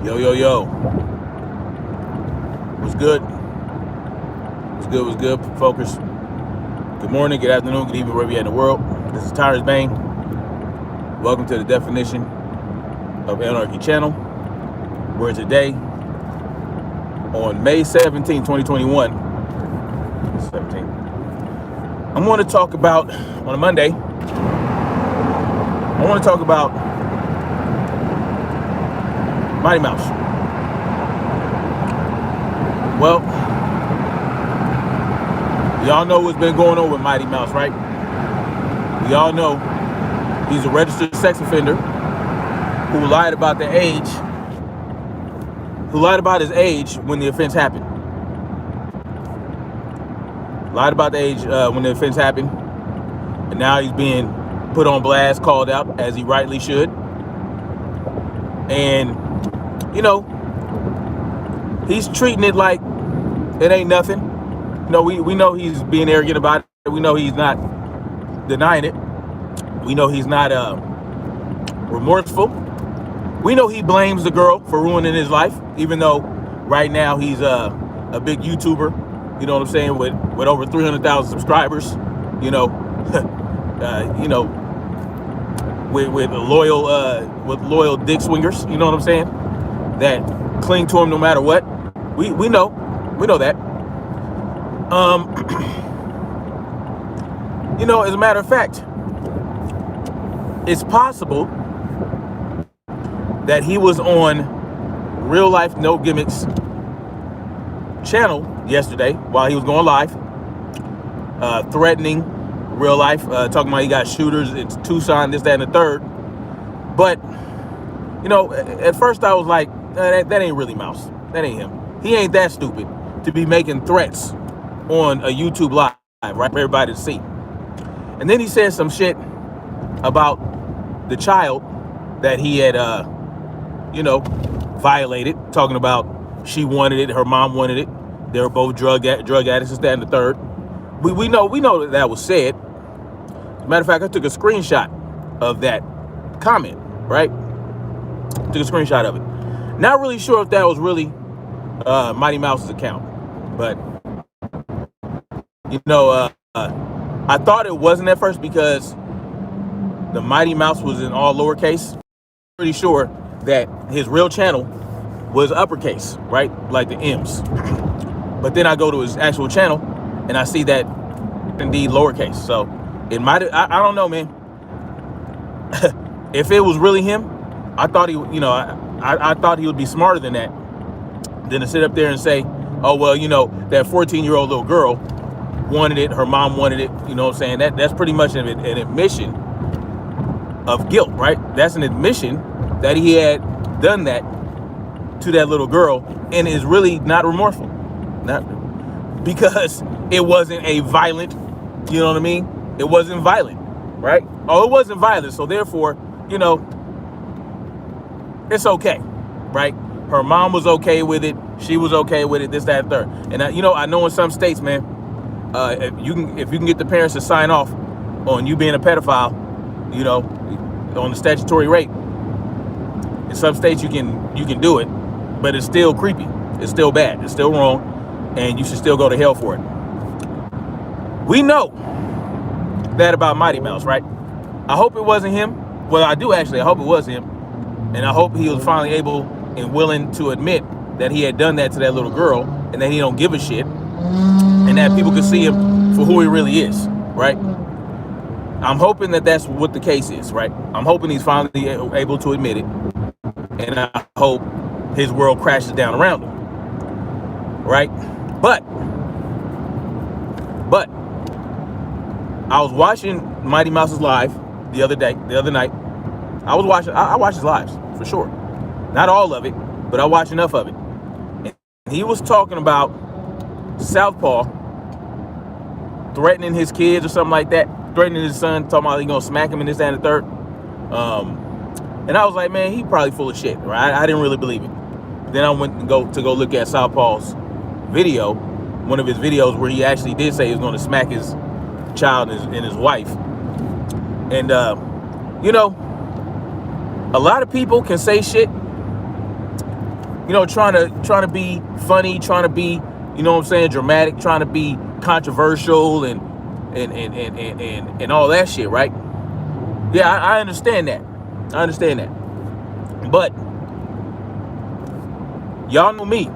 Yo, yo, yo. What's good? What's good? Focus. Good morning, good afternoon, good evening, wherever you're at in the world. This is Tyrus Bane. Welcome to the Definition of Anarchy channel, where today, on May 17, 2021, I'm going to talk about, on a Monday, I want to talk about Mighty Mouse. Well, y'all know what's been going on with Mighty Mouse, right? We all know he's a registered sex offender who lied about the age, who lied about his age when the offense happened. Lied about the age when the offense happened, and now he's being put on blast, called out, as he rightly should. And, you know, he's treating it like it ain't nothing. You know, we know he's being arrogant about it. We know he's not denying it. We know he's not remorseful. We know he blames the girl for ruining his life, even though right now he's a big YouTuber, you know what I'm saying, with over 300,000 subscribers, you know, with loyal dick swingers, you know what I'm saying, that cling to him no matter what. We know that. You know, as a matter of fact, it's possible that he was on Real Life No Gimmicks channel yesterday while he was going live, threatening Real Life, talking about he got shooters, it's Tucson, this, that, and the third. But, you know, at first I was like, that ain't really Mouse. That ain't him. He ain't that stupid to be making threats on a YouTube live, right, for everybody to see. And then he said some shit about the child that he had, violated, talking about she wanted it, her mom wanted it. They were both drug addicts, this, that, and the third. We know that was said. As a matter of fact, I took a screenshot of that comment, right? Took a screenshot of it. Not really sure if that was really Mighty Mouse's account, but you know, I thought it wasn't at first because the Mighty Mouse was in all lowercase. Pretty sure that his real channel was uppercase, right? Like the M's. But then I go to his actual channel and I see that indeed lowercase. So it might have, I don't know, man. If it was really him, I thought he, you know, I thought he would be smarter than that, than to sit up there and say, oh, well, you know, that 14-year-old little girl wanted it, her mom wanted it, you know what I'm saying? That's pretty much an admission of guilt, right? That's an admission that he had done that to that little girl and is really not remorseful. Not because it wasn't a violent, you know what I mean? It wasn't violent, right? Oh, it wasn't violent, so therefore, you know, it's okay, right? Her mom was okay with it. She was okay with it, this, that, and third. And, I know in some states, man, if you can get the parents to sign off on you being a pedophile, you know, on the statutory rape, in some states you can do it, but it's still creepy. It's still bad. It's still wrong, and you should still go to hell for it. We know that about Mighty Mouse, right? I hope it wasn't him. Well, I do actually. I hope it was him, and I hope he was finally able and willing to admit that he had done that to that little girl, and that he don't give a shit, and that people could see him for who he really is, right? I'm hoping that that's what the case is, right? I'm hoping he's finally able to admit it, and I hope his world crashes down around him, right? But I was watching Mighty Mouse's live the other night. I watch his lives for sure, not all of it, but I watch enough of it. And he was talking about Southpaw threatening his kids or something like that, threatening his son, talking about he gonna smack him in this, that, and the third. And I was like, man, he probably full of shit, right? I didn't really believe it. Then I went to go look at Southpaw's video, one of his videos where he actually did say he was going to smack his child and his wife. And you know, a lot of people can say shit trying to be funny, trying to be, dramatic, trying to be controversial and all that shit, right? Yeah, I understand that. I understand that. But y'all know me.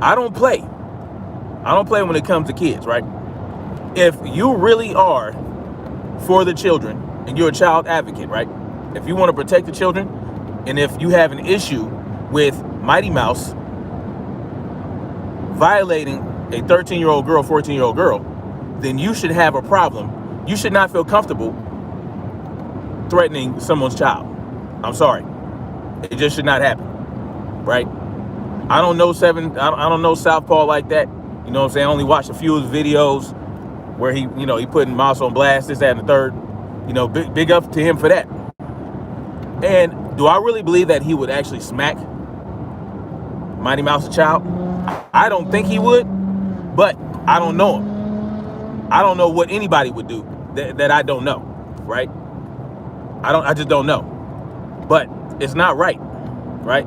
I don't play. I don't play when it comes to kids, right? If you really are for the children and you're a child advocate, right? If you want to protect the children, and if you have an issue with Mighty Mouse violating a 13-year-old girl, 14-year-old girl, then you should have a problem. You should not feel comfortable threatening someone's child. I'm sorry. It just should not happen, right? I don't know I don't know Southpaw like that. You know what I'm saying? I only watched a few of his videos where he putting Mouse on blast, this, that, and the third. Big up to him for that. And do I really believe that he would actually smack Mighty Mouse a child? I don't think he would, but I don't know him. I don't know what anybody would do that I don't know, right? I just don't know. But it's not right, right?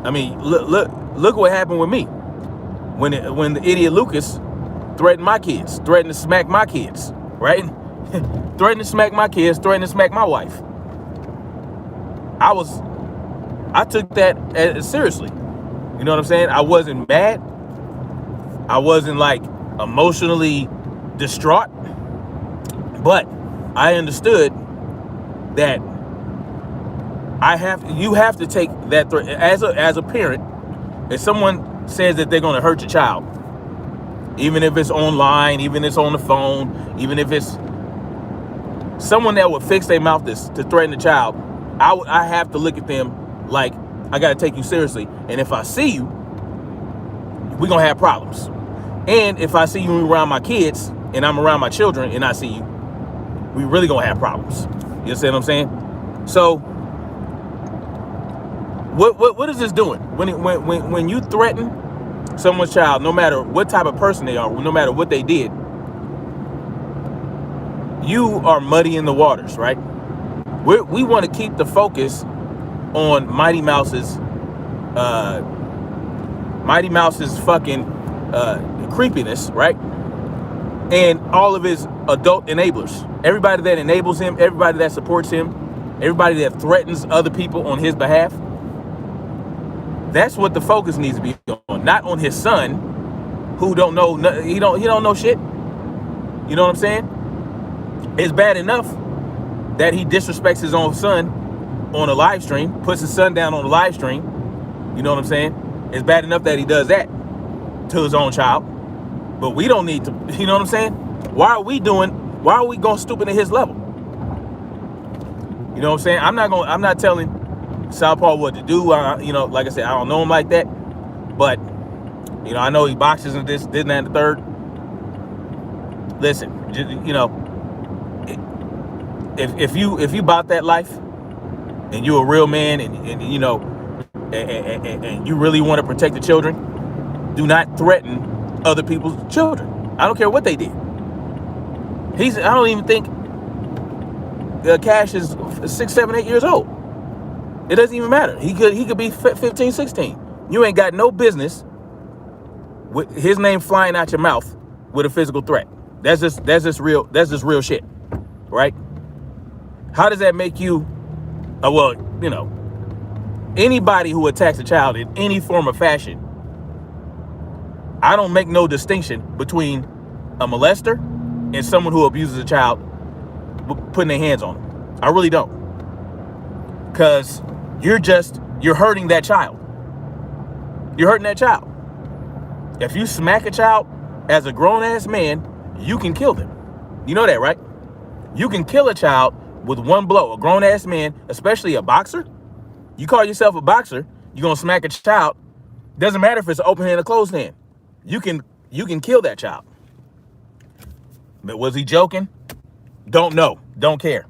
I mean, look what happened with me when the idiot Lucas threatened my kids, threatened to smack my kids, right? Threatened to smack my kids, threatened to smack my wife. I took that seriously. You know what I'm saying? I wasn't mad. I wasn't like emotionally distraught, but I understood that you have to take that threat as a parent. If someone says that they're going to hurt your child, even if it's online, even if it's on the phone, even if it's someone that would fix their mouth to threaten the child, I have to look at them like, I got to take you seriously. And if I see you, we're going to have problems. And if I see you around my kids and I'm around my children and I see you, we really going to have problems. You understand what I'm saying? So what is this doing? When you threaten someone's child, no matter what type of person they are, no matter what they did, you are muddying the waters, right? We want to keep the focus on Mighty Mouse's fucking creepiness, right? And all of his adult enablers. Everybody that enables him, everybody that supports him, everybody that threatens other people on his behalf. That's what the focus needs to be on, not on his son, who don't know, he don't know shit. You know what I'm saying? It's bad enough that he disrespects his own son on a live stream, puts his son down on a live stream. You know what I'm saying? It's bad enough that he does that to his own child, but we don't need to. You know what I'm saying? Why are we going stupid at his level? You know what I'm saying? I'm not telling Southpaw what to do. Like I said, I don't know him like that, but I know he boxes and this, that, and the third. Listen, if you bought that life and you're a real man and you really want to protect the children, do not threaten other people's children. I don't care what they did. I don't even think Cash is 6, 7, 8 years old. It doesn't even matter. He could be 15, 16. You ain't got no business with his name flying out your mouth with a physical threat. That's just real shit, right? How does that make you? Anybody who attacks a child in any form or fashion, I don't make no distinction between a molester and someone who abuses a child putting their hands on them. I really don't. Because you're hurting that child. You're hurting that child. If you smack a child as a grown-ass man, you can kill them. You know that, right? You can kill a child with one blow. A grown-ass man, especially a boxer. You call yourself a boxer, you're going to smack a child. Doesn't matter if it's an open hand or closed hand. You can kill that child. But was he joking? Don't know. Don't care.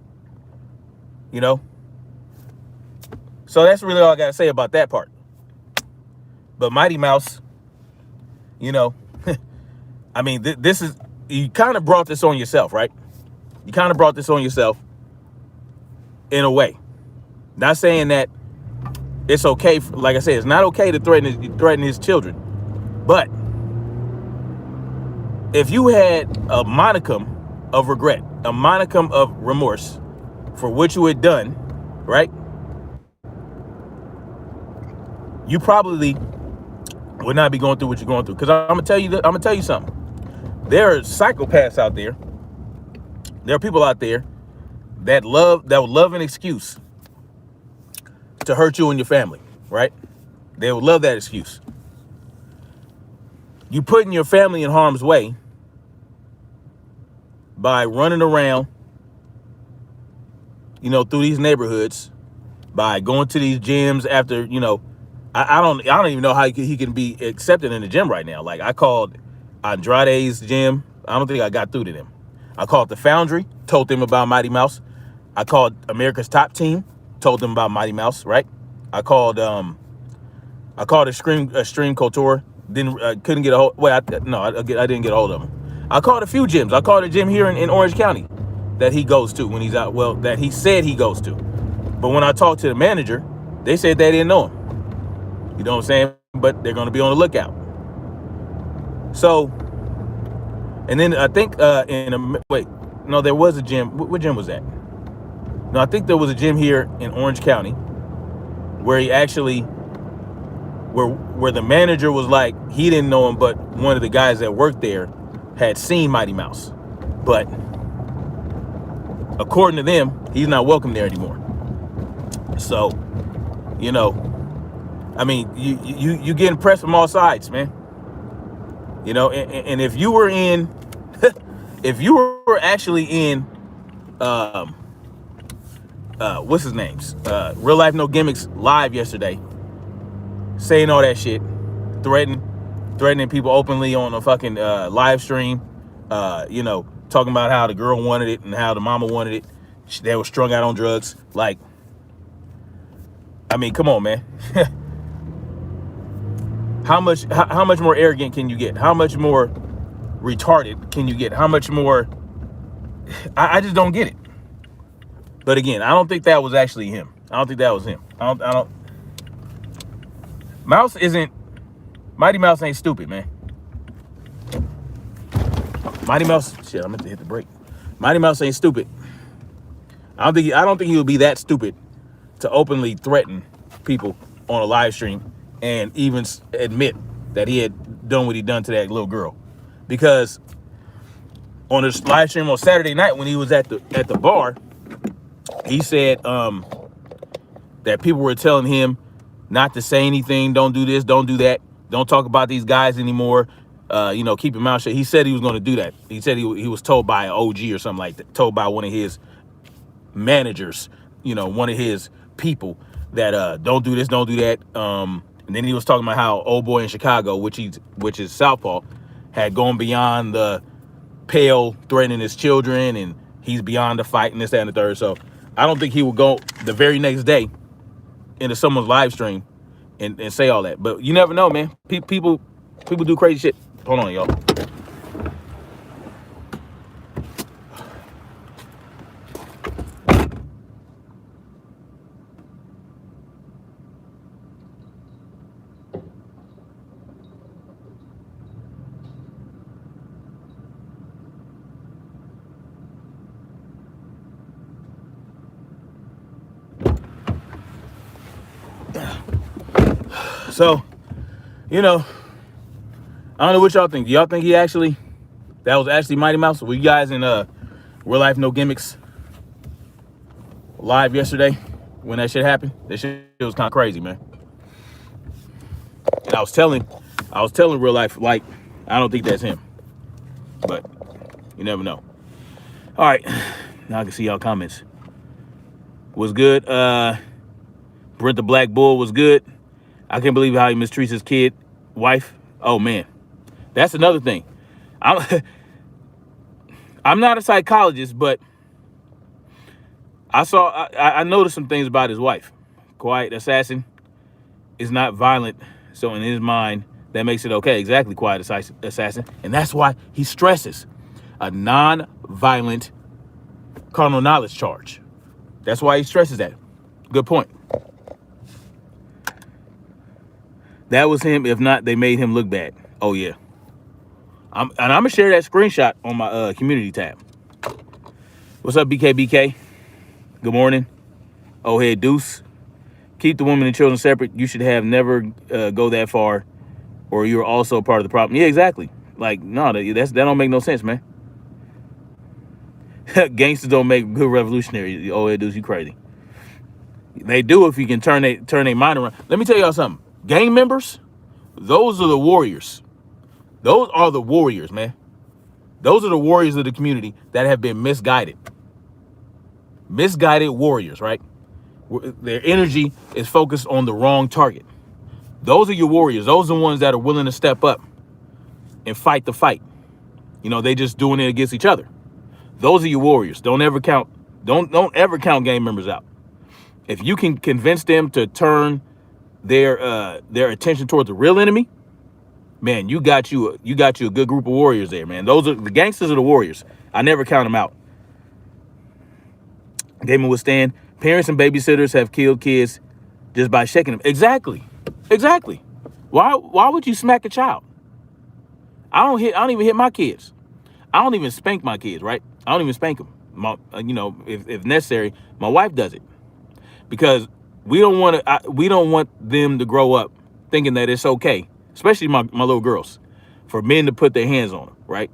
So that's really all I got to say about that part. But Mighty Mouse, I mean, this is, you kind of brought this on yourself, right? You kind of brought this on yourself in a way. Not saying that it's okay. Like I said, it's not okay to threaten his children. But if you had a monicum of regret, a monicum of remorse for what you had done, right? You probably would not be going through what you're going through. Because I'm gonna tell you something. There are psychopaths out there. There are people out there that would love an excuse to hurt you and your family, right? They would love that excuse. You putting your family in harm's way by running around, through these neighborhoods, by going to these gyms after, I don't even know how he can be accepted in the gym right now. Like, I called Andrade's gym. I don't think I got through to them. I called the Foundry, told them about Mighty Mouse. I called America's Top Team, told them about Mighty Mouse, right? I called Extreme Couture. Couldn't get a hold. I didn't get a hold of him. I called a few gyms. I called a gym here in Orange County that he goes to when he's out. Well, that he said he goes to. But when I talked to the manager, they said they didn't know him. You know what I'm saying? But they're going to be on the lookout. So, and then I think there was a gym. What gym was that? No, I think there was a gym here in Orange County where he actually, where the manager was like, he didn't know him, but one of the guys that worked there had seen Mighty Mouse. But according to them, he's not welcome there anymore. So, I mean, you get impressed from all sides, man. And if you were in, if you were actually in, what's his name's, Real Life No Gimmicks live yesterday, saying all that shit, threatening people openly on a fucking live stream, talking about how the girl wanted it and how the mama wanted it. They were strung out on drugs. Like, I mean, come on, man. How much more arrogant can you get? How much more retarded can you get? How much more? I just don't get it. But again, I don't think that was actually him. I don't think that was him. I don't. Mighty Mouse ain't stupid, man. Mighty Mouse, shit, I meant to hit the brake. Mighty Mouse ain't stupid. I don't think he would be that stupid to openly threaten people on a live stream and even admit that he had done what he done to that little girl. Because on this live stream on Saturday night when he was at the bar, he said that people were telling him not to say anything, don't do this, don't do that, don't talk about these guys anymore, keep your mouth shut. He said he was going to do that. He said he was told by an OG or something like that, told by one of his managers, one of his people that don't do this, don't do that. And then he was talking about how old boy in Chicago, which is Southpaw, had gone beyond the pale, threatening his children, and he's beyond the fight and this, that, and the third. So I don't think he would go the very next day into someone's live stream and say all that. But you never know, man. People do crazy shit. Hold on, y'all. So, I don't know what y'all think. Do y'all think that was actually Mighty Mouse? Were you guys in Real Life No Gimmicks live yesterday when that shit happened? That shit was kind of crazy, man. And I was telling Real Life, like, I don't think that's him. But you never know. All right, now I can see y'all comments. Was good. Brent the Black Bull was good. I can't believe how he mistreats his wife. Oh man, that's another thing. I'm not a psychologist, but I noticed some things about his wife. Quiet assassin is not violent, so in his mind that makes it okay. Exactly, quiet assassin, and that's why he stresses a non-violent carnal knowledge charge. That's why he stresses that. Good point. That was him. If not, they made him look bad. Oh yeah. I'm gonna share that screenshot on my community tab. What's up, BK? Good morning. Oh, hey, Deuce. Keep the women and children separate. You should have never go that far, or you're also part of the problem. Yeah, exactly. Like, no, that don't make no sense, man. Gangsters don't make good revolutionaries. Oh, hey, Deuce, you crazy. They do if you can turn their mind around. Let me tell y'all something. Gang members, those are the warriors. Those are the warriors, man. Those are the warriors of the community that have been misguided. Misguided warriors, right? Their energy is focused on the wrong target. Those are your warriors. Those are the ones that are willing to step up and fight the fight. You know, they just doing it against each other. Those are your warriors. Don't ever count gang members out. If you can convince them to turn their attention towards the real enemy, man, you got you a good group of warriors there, man. Those are the gangsters of the warriors. I never count them out. Gaming withstand. Parents and babysitters have killed kids just by shaking them. Exactly. Why would you smack a child? I don't even hit my kids. I don't even spank my kids, right? I don't even spank them. If necessary, my wife does it because we don't want them to grow up thinking that it's okay, especially my little girls, for men to put their hands on them, right?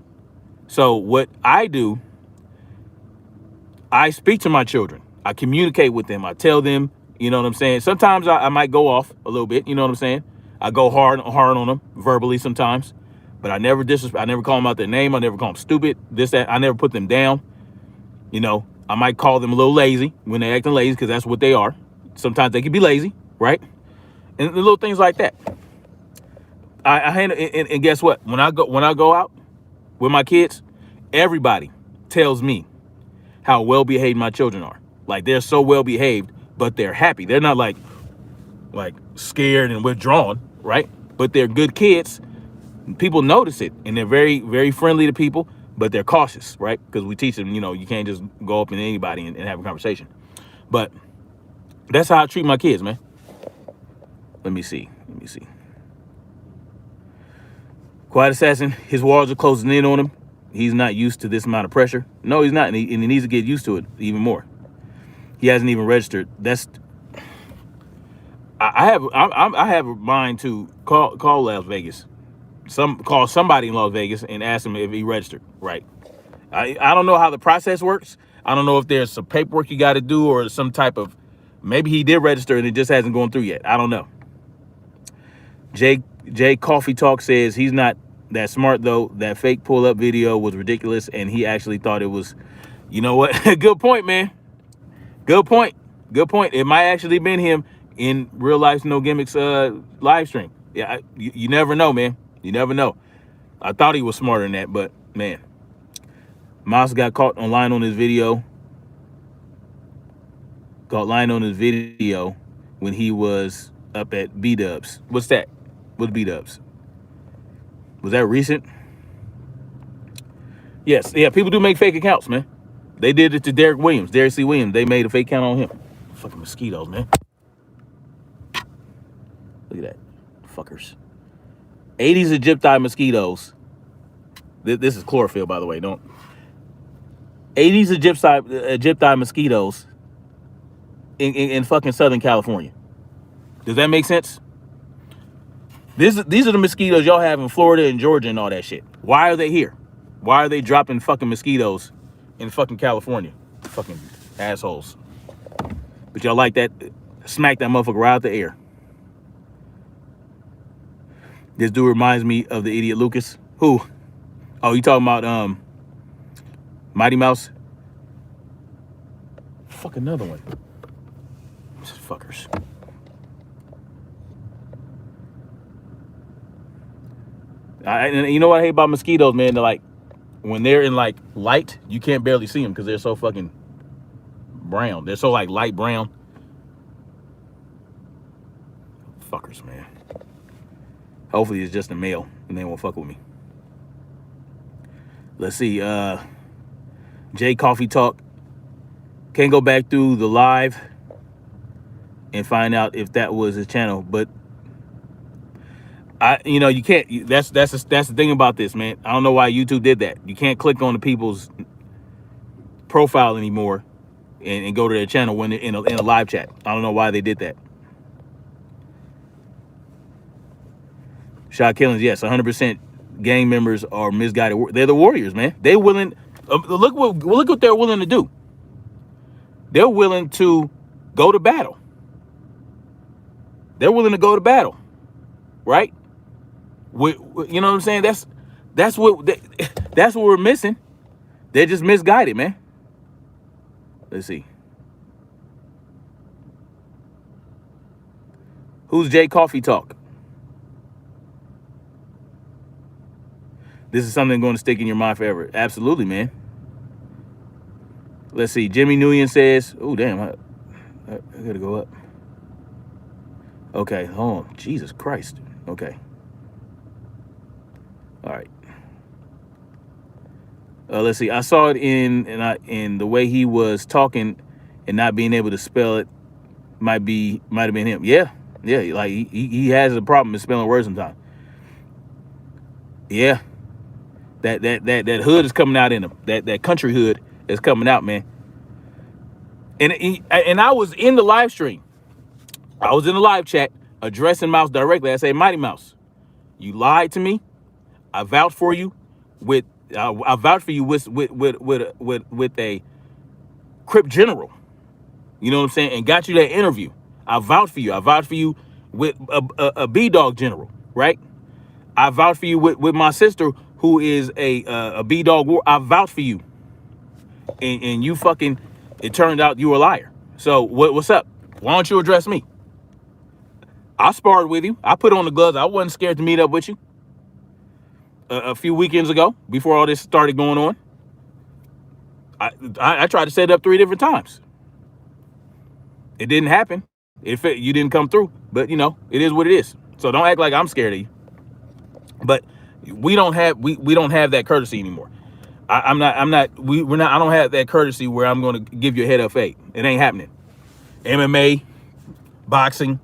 So what I do, I speak to my children. I communicate with them. I tell them, you know what I'm saying? Sometimes I might go off a little bit, you know what I'm saying? I go hard on them verbally sometimes, but I never disrespect. I never call them out their name. I never call them stupid, this, that. I never put them down. You know, I might call them a little lazy when they're acting lazy because that's what they are. Sometimes they can be lazy, right? And the little things like that. I handle, and guess what? When I go out with my kids, everybody tells me how well behaved my children are. Like, they're so well behaved, but they're happy. They're not like scared and withdrawn, right? But they're good kids. People notice it, and they're very, very friendly to people, but they're cautious, right? Because we teach them, you can't just go up in anybody and have a conversation. But that's how I treat my kids, man. Let me see. Quiet Assassin, his walls are closing in on him. He's not used to this amount of pressure. No, he's not, and he needs to get used to it even more. He hasn't even registered. I have a mind to call Las Vegas. Call somebody in Las Vegas and ask him if he registered, right? I don't know how the process works. I don't know if there's some paperwork you got to do or some type of, maybe he did register and it just hasn't gone through yet. I don't know. Jay Coffee Talk says he's not that smart though. That fake pull-up video was ridiculous and he actually thought it was, you know what? Good point, man. Good point. It might actually been him in Real Life No Gimmicks live stream. Yeah, you never know, man. You never know. I thought he was smarter than that, but man. Moss got caught lying on his video. Caught lying on his video when he was up at B-Dubs. What's that? What's B-Dubs? Was that recent? Yes. Yeah, people do make fake accounts, man. They did it to Derek C. Williams. They made a fake account on him. Fucking mosquitoes, man. Look at that. Fuckers. Aedes aegypti mosquitoes. This is chlorophyll, by the way. Don't. Aedes aegypti mosquitoes in fucking Southern California. Does that make sense? These are the mosquitoes y'all have in Florida and Georgia and all that shit. Why are they here? Why are they dropping fucking mosquitoes in fucking California? Fucking assholes. But y'all like that? Smack that motherfucker right out the air. This dude reminds me of the idiot Lucas. Who? Oh, you talking about Mighty Mouse? Fuck another one. Fuckers. And you know what I hate about mosquitoes, man? They're like, when they're in like light, you can't barely see them because they're so fucking brown. They're so like light brown. Fuckers, man. Hopefully it's just a male and they won't fuck with me. Let's see. Jay Coffee Talk. Can't go back through the live and find out if that was his channel, but You can't. That's the thing about this, man. I don't know why YouTube did that. You can't click on the people's profile anymore and go to their channel when they're in a live chat. I don't know why they did that. Shot killings, yes, 100%. Gang members are misguided. They're the warriors, man. They willing. Look what they're willing to do. They're willing to go to battle. They're willing to go to battle, right? You know what I'm saying? That's what we're missing. They're just misguided, man. Let's see. Who's Jay Coffee Talk? This is something going to stick in your mind forever. Absolutely, man. Let's see. Jimmy Nguyen says, oh, damn, I got to go up. Okay, hold on. Jesus Christ. Okay. All right. Let's see. I saw it in the way he was talking and not being able to spell it. Might have been him. Yeah. Like he has a problem with spelling words sometimes. Yeah. That hood is coming out in him. That country hood is coming out, man. And I was in the live stream. I was in the live chat addressing Mouse directly. I say, Mighty Mouse, you lied to me. I vouched for you with a Crip general. You know what I'm saying? And got you that interview. I vouched for you. I vouched for you with a B-Dog general, right? I vouched for you with my sister, who is a B-Dog war. I vouched for you. And you fucking, it turned out you were a liar. So what's up? Why don't you address me? I sparred with you. I put on the gloves. I wasn't scared to meet up with you. A few weekends ago, before all this started going on, I tried to set it up 3 different times. It didn't happen. You didn't come through. But it is what it is. So don't act like I'm scared of you. But we don't have that courtesy anymore. I don't have that courtesy where I'm going to give you a head up fake. It ain't happening. MMA, boxing,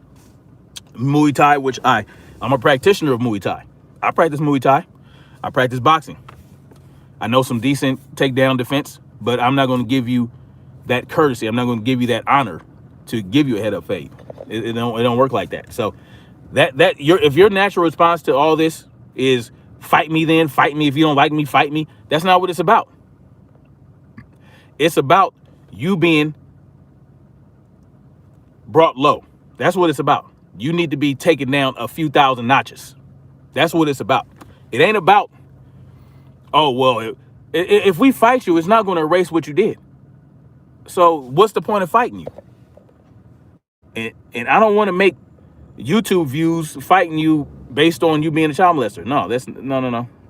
Muay Thai, which I'm a practitioner of Muay Thai. I practice Muay Thai. I practice boxing. I know some decent takedown defense, but I'm not going to give you that courtesy. I'm not going to give you that honor to give you a head up fade. It don't work like that. So if your natural response to all this is fight me, then fight me. If you don't like me, fight me. That's not what it's about. It's about you being brought low. That's what it's about. You need to be taken down a few thousand notches. That's what it's about. It ain't about, oh, well, if we fight you, it's not going to erase what you did. So what's the point of fighting you? And I don't want to make YouTube views fighting you based on you being a child molester. No.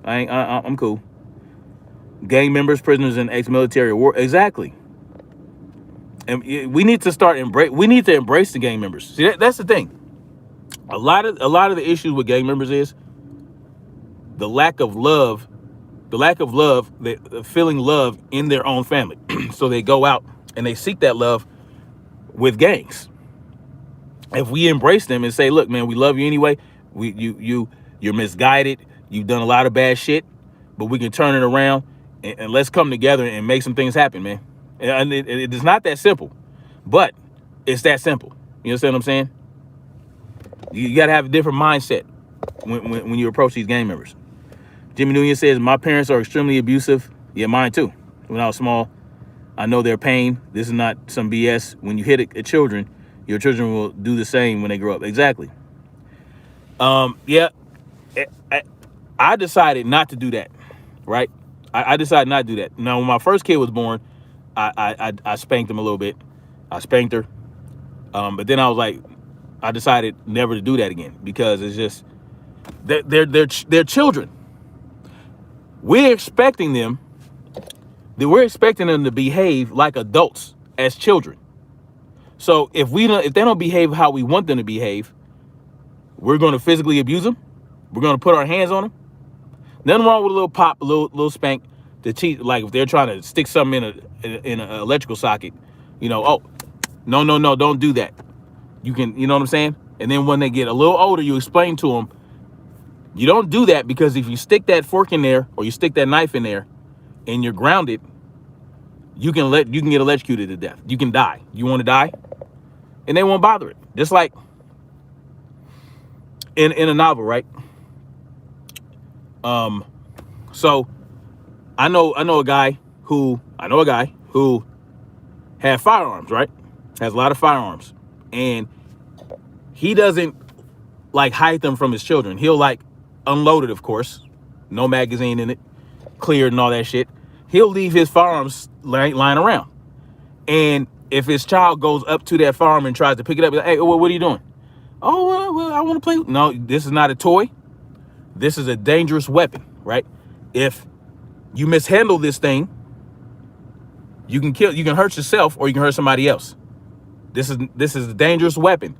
I'm cool. Gang members, prisoners, and ex-military war. Exactly. And we need to embrace the gang members. See, that's the thing. A lot of the issues with gang members is the lack of love, feeling love in their own family. So they go out and they seek that love with gangs. If we embrace them and say, look, man, we love you anyway. You're misguided. You've done a lot of bad shit, but we can turn it around and let's come together and make some things happen, man. And it is not that simple, but it's that simple. You understand what I'm saying? You got to have a different mindset when you approach these gang members. Jimmy Nguyen says, my parents are extremely abusive. Yeah, mine too. When I was small, I know their pain. This is not some BS. When you hit a children, your children will do the same when they grow up. Exactly. Yeah, I decided not to do that, right? I decided not to do that. Now, when my first kid was born, I spanked him a little bit. I spanked her. But then I was like, I decided never to do that again because it's just, they're children. We're expecting them to behave like adults as children. So if they don't behave how we want them to behave, we're going to physically abuse them. We're going to put our hands on them. Nothing wrong with a little pop, a little spank to teach. Like if they're trying to stick something in an electrical socket, oh, no, don't do that. You can, you know what I'm saying? And then when they get a little older, you explain to them, You don't do that, because if you stick that fork in there or you stick that knife in there and you're grounded, you can get electrocuted to death. You can die. You want to die? And they won't bother it. Just like in a novel, right? So I know a guy who had firearms, right? Has a lot of firearms. And he doesn't like hide them from his children. He'll like unload it, of course. No magazine in it, cleared and all that shit. He'll leave his firearms lying around. And if his child goes up to that firearm and tries to pick it up, like, hey, what are you doing? Oh, well, I want to play. No, this is not a toy. This is a dangerous weapon, right? If you mishandle this thing, you can hurt yourself or you can hurt somebody else. This is a dangerous weapon.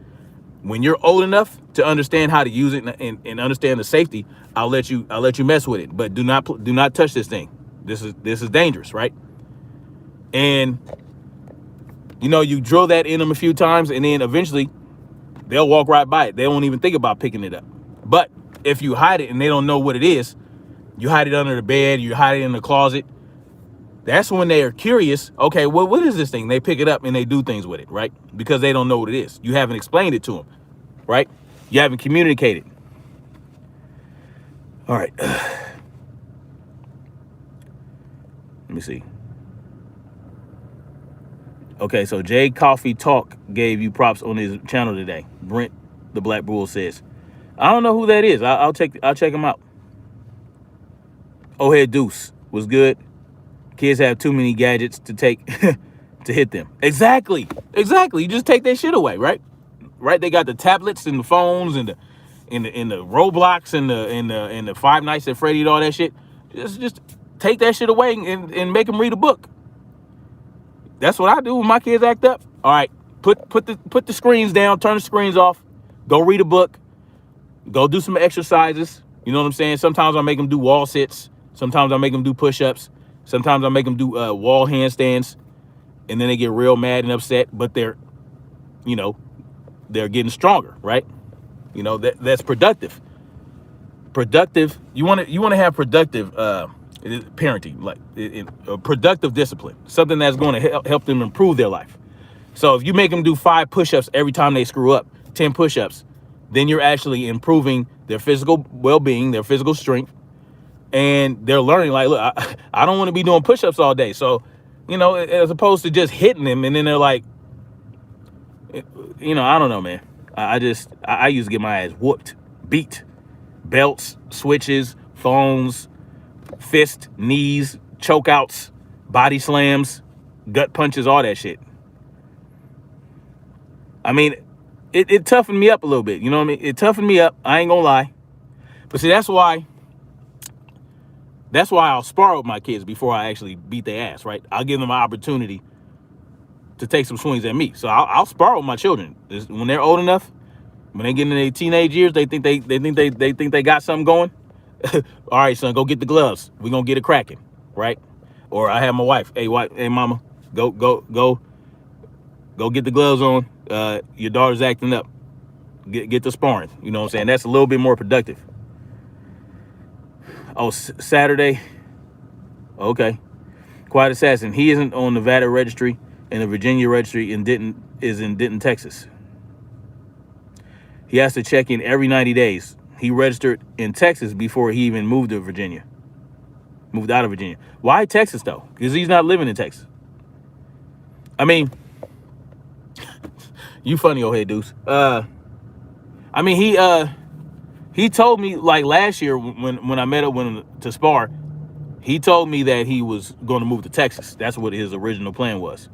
When you're old enough to understand how to use it and understand the safety, I'll let you mess with it. But do not touch this thing. This is dangerous, right? And you drill that in them a few times, and then eventually they'll walk right by it. They won't even think about picking it up. But if you hide it and they don't know what it is, you hide it under the bed, you hide it in the closet, that's when they are curious. Okay, well, what is this thing? They pick it up and they do things with it, right? Because they don't know what it is. You haven't explained it to them, right? You haven't communicated. All right. Let me see. Okay, so Jay Coffee Talk gave you props on his channel today. Brent, the Black Bull, says. I don't know who that is. I'll check him out. Oh, head Deuce was good. Kids have too many gadgets to take to hit them. Exactly. You just take that shit away, right? Right? They got the tablets and the phones and the Roblox and the Five Nights at Freddy and all that shit. Just take that shit away and make them read a book. That's what I do when my kids act up. All right, put the screens down, turn the screens off, go read a book, go do some exercises. You know what I'm saying? Sometimes I make them do wall sits. Sometimes I make them do push-ups. Sometimes I make them do wall handstands, and then they get real mad and upset. But they're getting stronger, right? That's productive. Productive. You want to have productive parenting, like a productive discipline, something that's going to help them improve their life. So if you make them do 5 push-ups every time they screw up, 10 push-ups, then you're actually improving their physical well-being, their physical strength. And they're learning, like, look, I don't want to be doing push-ups all day. So, as opposed to just hitting them, and then they're like, I don't know, man. I used to get my ass whooped, beat, belts, switches, phones, fist, knees, chokeouts, body slams, gut punches, all that shit. I mean, it toughened me up a little bit. You know what I mean? It toughened me up. I ain't gonna lie. But see, that's why I'll spar with my kids before I actually beat their ass, right? I'll give them an opportunity to take some swings at me. So I'll spar with my children. When they're old enough, when they get in their teenage years, they think they got something going. All right, son, go get the gloves. We're gonna get it cracking, right? Or I have my wife, hey mama, go get the gloves on. Your daughter's acting up. Get the sparring. You know what I'm saying? That's a little bit more productive. Oh, Saturday. Okay. Quiet Assassin. He isn't on Nevada registry, and the Virginia registry is in Denton, Texas. He has to check in every 90 days. He registered in Texas before he even moved out of Virginia. Why Texas, though? Because he's not living in Texas. I mean, you funny old head Deuce. I mean, he told me, like, last year when I met up with him to spar, he told me that he was going to move to Texas. That's what his original plan was.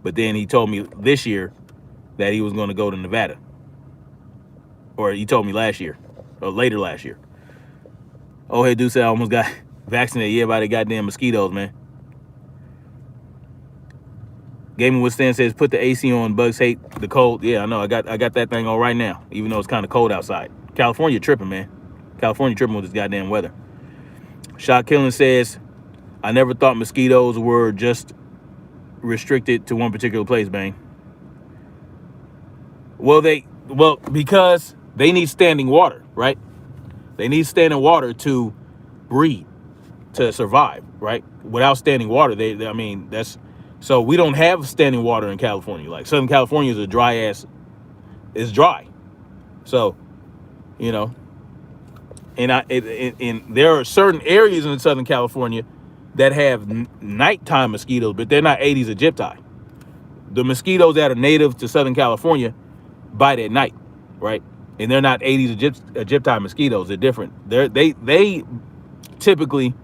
But then he told me this year that he was going to go to Nevada. Or he told me last year, or later last year. Oh, hey, dude said I almost got vaccinated. Yeah, by the goddamn mosquitoes, man. Gaming Withstand says, put the AC on. Bugs hate the cold. Yeah, I know. I got that thing on right now, even though it's kind of cold outside. California tripping, man. California tripping with this goddamn weather. Shot Killing says, I never thought mosquitoes were just restricted to one particular place, Bang. Well, because they need standing water, right? They need standing water to breed, to survive, right? Without standing water, I mean, that's, so we don't have standing water in California. Like Southern California is a dry ass, it's dry. So, you know, and there are certain areas in Southern California that have nighttime mosquitoes, but they're not Aedes aegypti. The mosquitoes that are native to Southern California bite at night, right? And they're not Aedes aegypti mosquitoes. They're different. They typically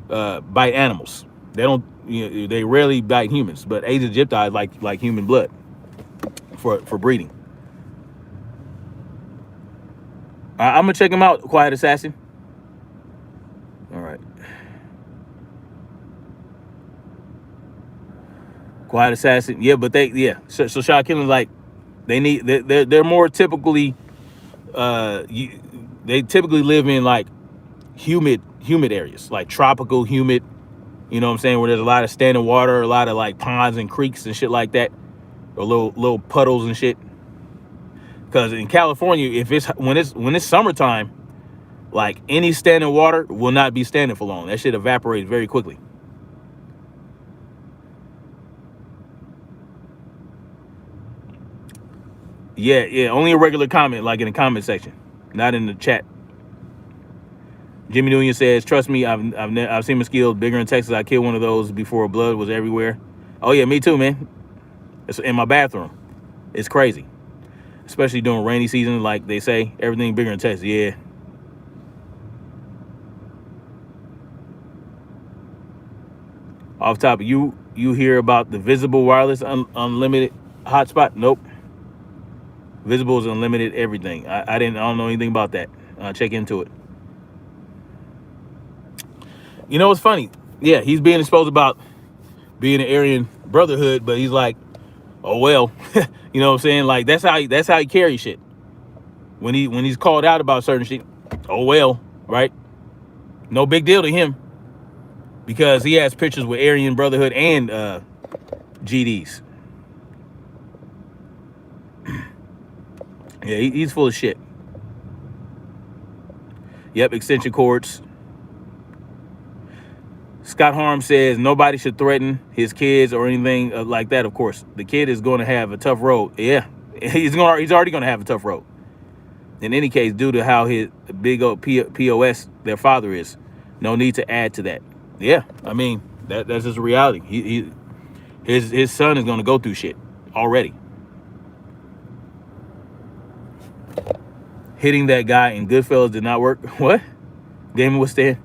bite animals. They don't. They rarely bite humans. But Aedes aegypti is like human blood for breeding. I'm gonna check them out. Quiet Assassin. All right. Quiet Assassin. Yeah, but So Shot Killing, like, they're more typically they typically live in like humid areas, like tropical humid, you know what I'm saying, where there's a lot of standing water, a lot of like ponds and creeks and shit like that, or little puddles and shit. Because in California, if when it's summertime, like any standing water will not be standing for long. That shit evaporates very quickly. Yeah, only a regular comment, like in the comment section, not in the chat. Jimmy Nunez says, "Trust me, I've seen mosquitoes bigger in Texas. I killed one of those before. Blood was everywhere." Oh yeah, me too, man. It's in my bathroom. It's crazy, especially during rainy season. Like they say, everything bigger in Texas. Yeah. Off topic, you hear about the Visible wireless unlimited hotspot? Nope. Visible is unlimited everything. I don't know anything about that. Check into it. You know what's funny? Yeah, he's being exposed about being an Aryan Brotherhood, but he's like, oh well, you know what I'm saying? Like that's how he carries shit. When he's called out about certain shit, oh well, right? No big deal to him, because he has pictures with Aryan Brotherhood and GDs. Yeah, he's full of shit. Yep, extension cords. Scott Harm says nobody should threaten his kids or anything like that. Of course, the kid is going to have a tough road. Yeah, he's already going to have a tough road. In any case, due to how his big old POS their father is, no need to add to that. Yeah, I mean that's just a reality. His son is going to go through shit already. Hitting that guy in Goodfellas did not work. What? Damon was there.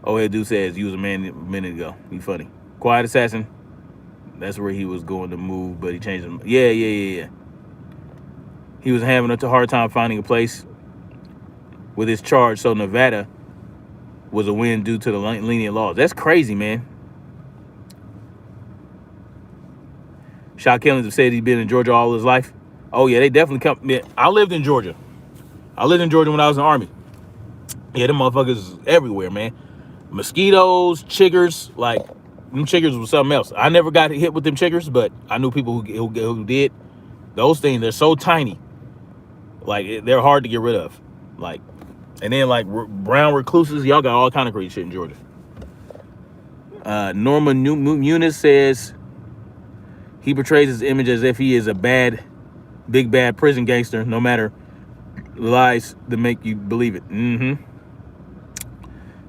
Oh, that dude says you was a man a minute ago. You funny. Quiet Assassin. That's where he was going to move, but he changed him. Yeah. He was having a hard time finding a place with his charge, so Nevada was a win due to the lenient laws. That's crazy, man. Shot Killings have said he's been in Georgia all his life. Oh yeah, they definitely come. Man, I lived in Georgia. I lived in Georgia when I was in the Army. Yeah, them motherfuckers everywhere, man. Mosquitoes, chiggers, like them chiggers was something else. I never got hit with them chiggers, but I knew people who did. Those things, they're so tiny, like they're hard to get rid of. Like, and then like brown recluses, y'all got all kind of crazy shit in Georgia. Norma Muniz says he portrays his image as if he is a big bad prison gangster, no matter the lies that make you believe it.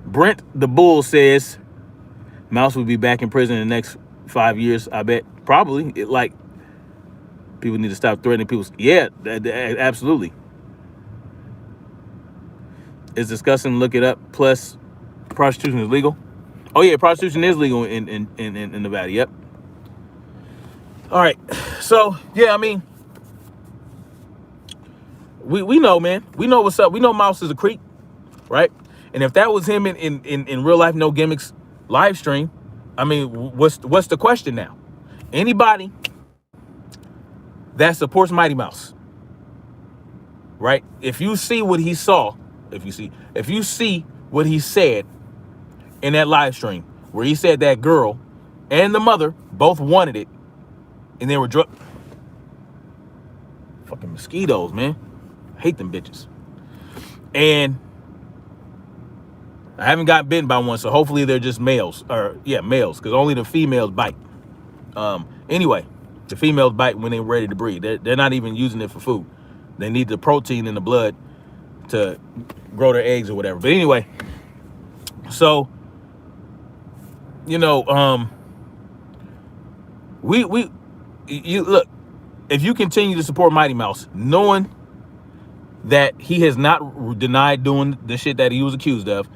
Brent the Bull says Mouse will be back in prison in the next 5 years. I bet probably. Like, people need to stop threatening people. Yeah, absolutely. It's disgusting. Look it up. Plus, prostitution is legal. Oh yeah, prostitution is legal in Nevada. Yep. All right. So yeah, I mean, we know, man. We know what's up. We know Mouse is a creep, right? And if that was him in real life, no gimmicks live stream, I mean, what's the question now? Anybody that supports Mighty Mouse, right? If you see what he saw, if you see what he said in that live stream, where he said that girl and the mother both wanted it, and they were fucking mosquitoes, man. Hate them bitches. And I haven't gotten bitten by one, so hopefully they're just males. Or, yeah, males, because only the females bite. Anyway, the females bite when they're ready to breed. They're not even using it for food. They need the protein in the blood to grow their eggs or whatever. But anyway, so, you know, you look, if you continue to support Mighty Mouse, knowing that he has not denied doing the shit that he was accused of,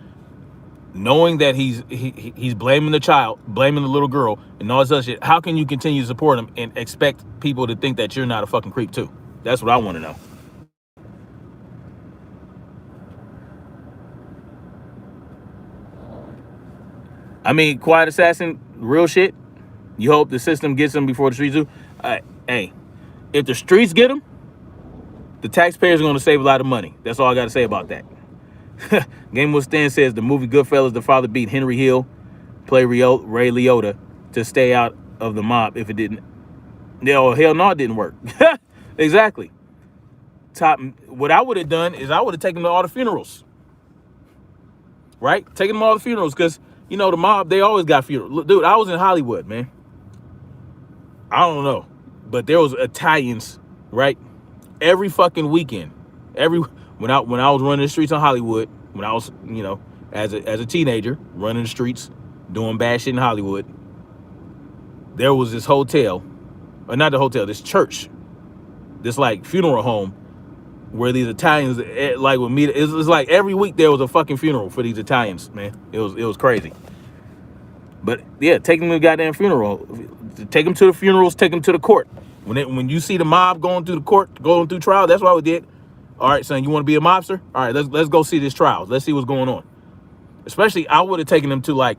knowing that he's blaming the child, blaming the little girl, and all this other shit, how can you continue to support him and expect people to think that you're not a fucking creep too? That's what I want to know. I mean, Quiet Assassin, real shit. You hope the system gets them before the streets do. Hey, if the streets get them, the taxpayers are going to save a lot of money. That's all I got to say about that. Game Will Stand says the movie Goodfellas, the father beat Henry Hill, play Ray Liotta, to stay out of the mob if it didn't. No, hell no, it didn't work. Exactly. What I would have done is I would have taken them to all the funerals. Right? Taking them to all the funerals, because, you know, the mob, they always got funerals. Look, dude, I was in Hollywood, man. I don't know, but there was Italians, right? Every fucking weekend. When I was running the streets in Hollywood, when I was, you know, as a teenager, running the streets, doing bad shit in Hollywood, there was this hotel, or not the hotel, this church, this like funeral home, where these Italians like would meet. It's like every week there was a fucking funeral for these Italians, man. It was crazy. But yeah, take them to the goddamn funeral. Take them to the funerals. Take them to the court. When you see the mob going through the court, going through trial, that's what we did. All right, son, you want to be a mobster? All right, let's go see this trial. Let's see what's going on. Especially, I would have taken them to like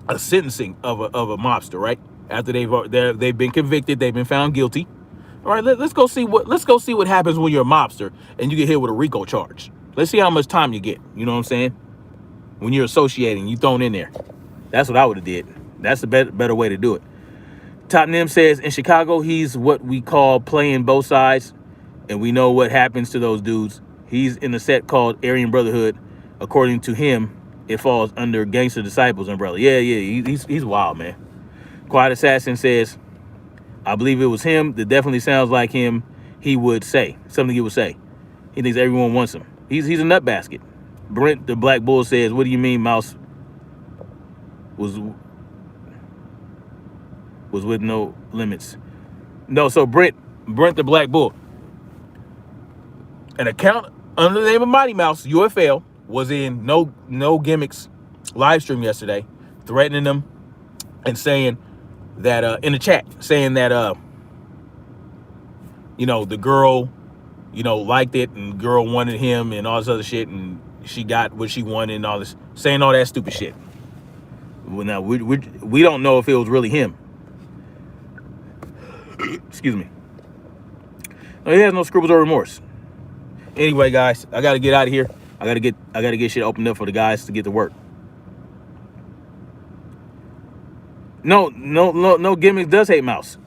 a sentencing of a mobster, right? After they've been convicted, they've been found guilty. All right, let's go see what happens when you're a mobster and you get hit with a RICO charge. Let's see how much time you get. You know what I'm saying? When you're associating, you thrown in there. That's what I would have did. That's the better way to do it. Top Nim says, in Chicago, he's what we call playing both sides, and we know what happens to those dudes. He's in a set called Aryan Brotherhood. According to him, it falls under Gangster Disciples umbrella. Yeah, he's wild, man. Quiet Assassin says, I believe it was him. That definitely sounds like him. He would say something. He would say he thinks everyone wants him. He's a nut basket. Brent the Black Bull says, what do you mean Mouse was with no limits? No, so Brent the Black Bull, an account under the name of Mighty Mouse UFL, was in No Gimmicks live stream yesterday, threatening them and saying that in the chat, saying that you know, the girl, you know, liked it, and girl wanted him and all this other shit, and she got what she wanted and all this, saying all that stupid shit. Well, now we don't know if it was really him. Excuse me. No, he has no scruples or remorse. Anyway, guys, I gotta get out of here. I gotta get shit opened up for the guys to get to work. No Gimmick does hate Mouse.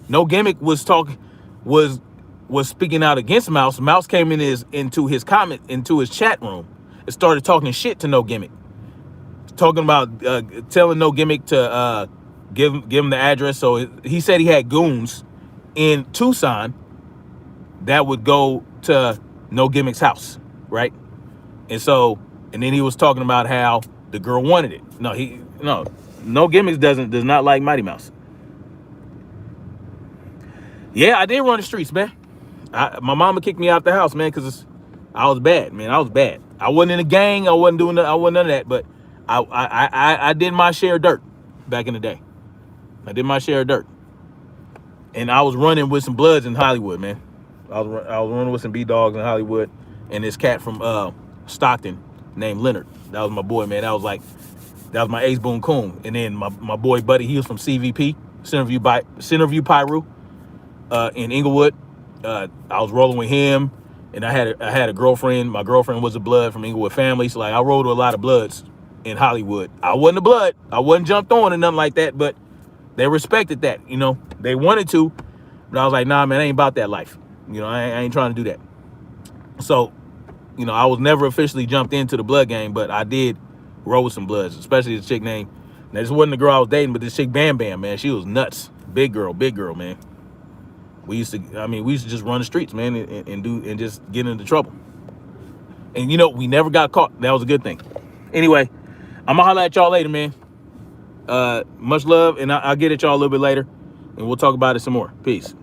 No Gimmick was speaking out against Mouse. Mouse came into his chat room and started talking shit to No Gimmick. Talking about telling No Gimmick to give him the address. So he said he had goons in Tucson that would go to No Gimmick's house, right? And then he was talking about how the girl wanted it. No Gimmicks does not like Mighty Mouse. Yeah, I did run the streets, man. My mama kicked me out the house, man, because I was bad, man. I was bad. I wasn't in a gang. I wasn't none of that, but I did my share of dirt back in the day. I did my share of dirt. And I was running with some Bloods in Hollywood, man. I was running with some B-Dogs in Hollywood, and this cat from Stockton named Leonard. That was my boy, man. That was my ace boon coon. And then my boy Buddy, he was from CVP, Centerview Pyru, in Inglewood. I was rolling with him, and I had a girlfriend. My girlfriend was a Blood from Inglewood family. So like I rolled with a lot of Bloods in Hollywood. I wasn't a Blood. I wasn't jumped on and nothing like that, but they respected that, you know. They wanted to, but I was like, nah, man, I ain't about that life. You know, I ain't trying to do that. So, you know, I was never officially jumped into the blood game, but I did roll with some bloods, especially this chick named, now this wasn't the girl I was dating, but this chick Bam Bam, man, she was nuts. Big girl, man. We used to just run the streets, man, and just get into trouble. And, you know, we never got caught. That was a good thing. Anyway, I'm going to holler at y'all later, man. Much love, and I'll get at y'all a little bit later, and we'll talk about it some more. Peace.